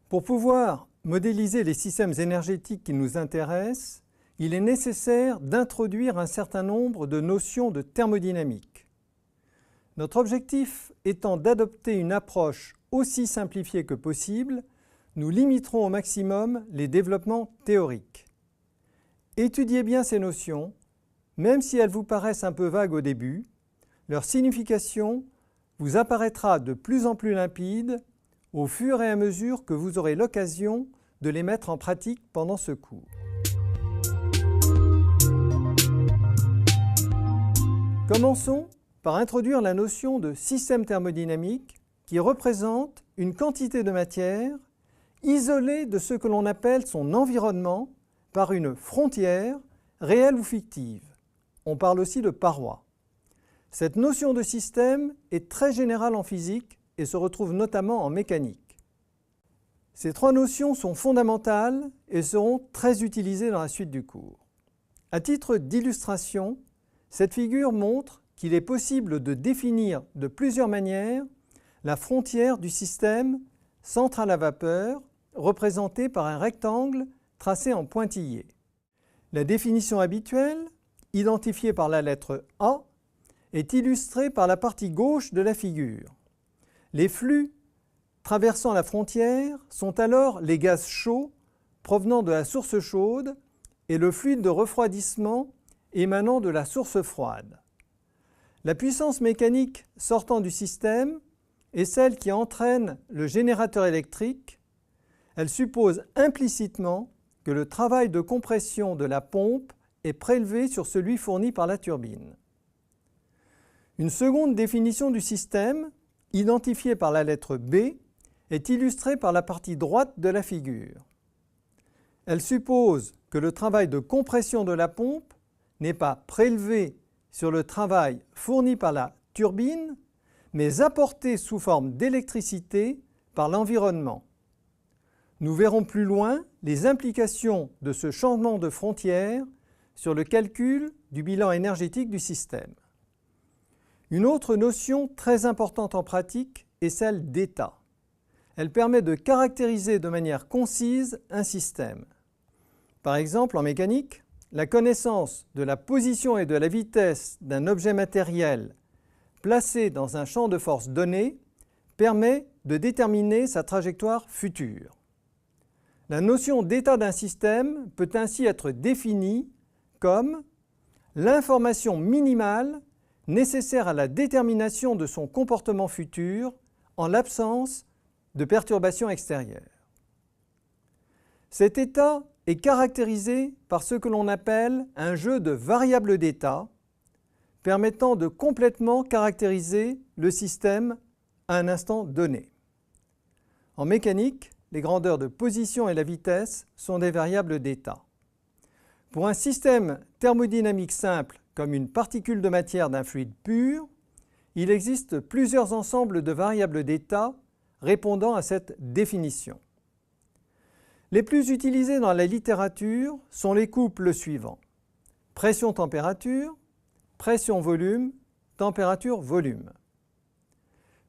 Pour pouvoir modéliser les systèmes énergétiques qui nous intéressent, il est nécessaire d'introduire un certain nombre de notions de thermodynamique. Notre objectif étant d'adopter une approche aussi simplifiée que possible, nous limiterons au maximum les développements théoriques. Étudiez bien ces notions, même si elles vous paraissent un peu vagues au début, leur signification vous apparaîtra de plus en plus limpide au fur et à mesure que vous aurez l'occasion de les mettre en pratique pendant ce cours. Commençons par introduire la notion de système thermodynamique qui représente une quantité de matière isolée de ce que l'on appelle son environnement par une frontière, réelle ou fictive. On parle aussi de paroi. Cette notion de système est très générale en physique et se retrouve notamment en mécanique. Ces trois notions sont fondamentales et seront très utilisées dans la suite du cours. À titre d'illustration, cette figure montre qu'il est possible de définir de plusieurs manières la frontière du système centrale à vapeur, représentée par un rectangle tracé en pointillé. La définition habituelle, identifiée par la lettre A, est illustrée par la partie gauche de la figure. Les flux traversant la frontière sont alors les gaz chauds provenant de la source chaude et le fluide de refroidissement émanant de la source froide. La puissance mécanique sortant du système est celle qui entraîne le générateur électrique. Elle suppose implicitement que le travail de compression de la pompe est prélevé sur celui fourni par la turbine. Une seconde définition du système, identifiée par la lettre B, est illustrée par la partie droite de la figure. Elle suppose que le travail de compression de la pompe n'est pas prélevé sur le travail fourni par la turbine, mais apporté sous forme d'électricité par l'environnement. Nous verrons plus loin les implications de ce changement de frontière sur le calcul du bilan énergétique du système. Une autre notion très importante en pratique est celle d'état. Elle permet de caractériser de manière concise un système. Par exemple, en mécanique, la connaissance de la position et de la vitesse d'un objet matériel placé dans un champ de force donné permet de déterminer sa trajectoire future. La notion d'état d'un système peut ainsi être définie comme l'information minimale nécessaire à la détermination de son comportement futur en l'absence de perturbations extérieures. Cet état est caractérisé par ce que l'on appelle un jeu de variables d'état, permettant de complètement caractériser le système à un instant donné. En mécanique, les grandeurs de position et la vitesse sont des variables d'état. Pour un système thermodynamique simple, comme une particule de matière d'un fluide pur, il existe plusieurs ensembles de variables d'état répondant à cette définition. Les plus utilisés dans la littérature sont les couples suivants: pression-température, pression-volume, température-volume.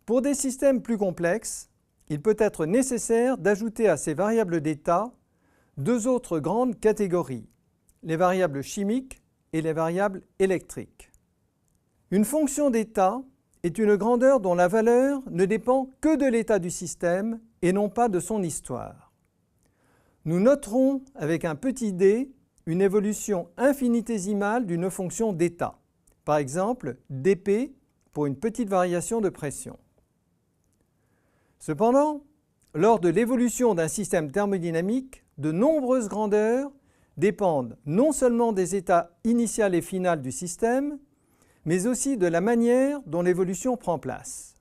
Pour des systèmes plus complexes, il peut être nécessaire d'ajouter à ces variables d'état deux autres grandes catégories, les variables chimiques et les variables électriques. Une fonction d'état est une grandeur dont la valeur ne dépend que de l'état du système et non pas de son histoire. Nous noterons avec un petit d une évolution infinitésimale d'une fonction d'état, par exemple dp pour une petite variation de pression. Cependant, lors de l'évolution d'un système thermodynamique, de nombreuses grandeurs dépendent non seulement des états initial et final du système, mais aussi de la manière dont l'évolution prend place.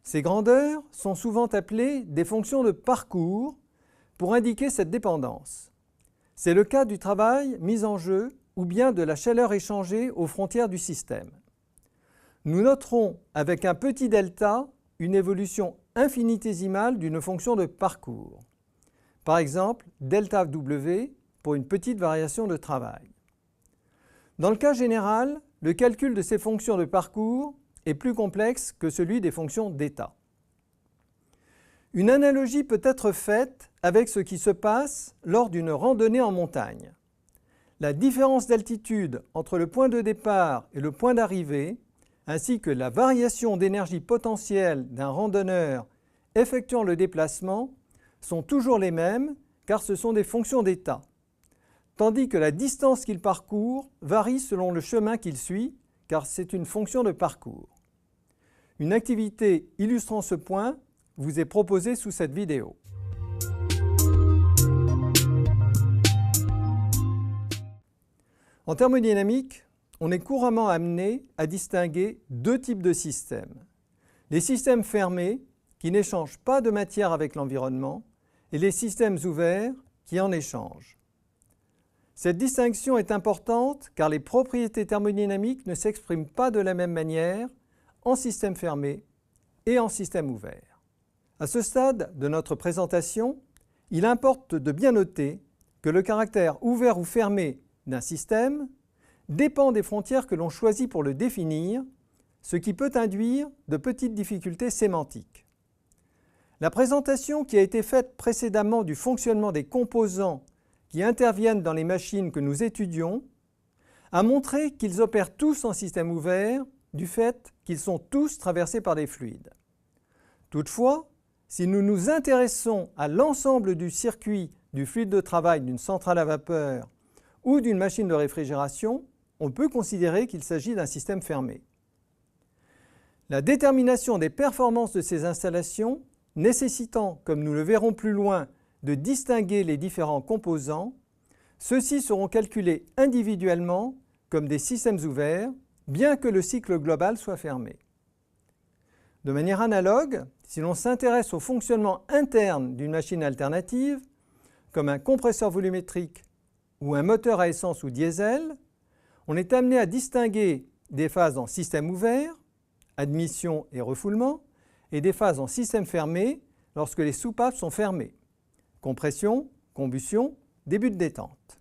Ces grandeurs sont souvent appelées des fonctions de parcours pour indiquer cette dépendance. C'est le cas du travail mis en jeu ou bien de la chaleur échangée aux frontières du système. Nous noterons avec un petit delta une évolution infinitésimale d'une fonction de parcours. Par exemple, delta W pour une petite variation de travail. Dans le cas général, le calcul de ces fonctions de parcours est plus complexe que celui des fonctions d'état. Une analogie peut être faite avec ce qui se passe lors d'une randonnée en montagne. La différence d'altitude entre le point de départ et le point d'arrivée, ainsi que la variation d'énergie potentielle d'un randonneur effectuant le déplacement, sont toujours les mêmes car ce sont des fonctions d'état, tandis que la distance qu'il parcourt varie selon le chemin qu'il suit car c'est une fonction de parcours. Une activité illustrant ce point vous est proposée sous cette vidéo. En thermodynamique, on est couramment amené à distinguer deux types de systèmes. Les systèmes fermés, qui n'échangent pas de matière avec l'environnement, et les systèmes ouverts, qui en échangent. Cette distinction est importante car les propriétés thermodynamiques ne s'expriment pas de la même manière en système fermé et en système ouvert. À ce stade de notre présentation, il importe de bien noter que le caractère ouvert ou fermé d'un système dépend des frontières que l'on choisit pour le définir, ce qui peut induire de petites difficultés sémantiques. La présentation qui a été faite précédemment du fonctionnement des composants qui interviennent dans les machines que nous étudions a montré qu'ils opèrent tous en système ouvert du fait qu'ils sont tous traversés par des fluides. Toutefois, si nous nous intéressons à l'ensemble du circuit du fluide de travail d'une centrale à vapeur ou d'une machine de réfrigération, on peut considérer qu'il s'agit d'un système fermé. La détermination des performances de ces installations nécessitant, comme nous le verrons plus loin, de distinguer les différents composants, ceux-ci seront calculés individuellement comme des systèmes ouverts, bien que le cycle global soit fermé. De manière analogue, si l'on s'intéresse au fonctionnement interne d'une machine alternative, comme un compresseur volumétrique ou un moteur à essence ou diesel, on est amené à distinguer des phases en système ouvert, admission et refoulement, et des phases en système fermé lorsque les soupapes sont fermées, compression, combustion, début de détente.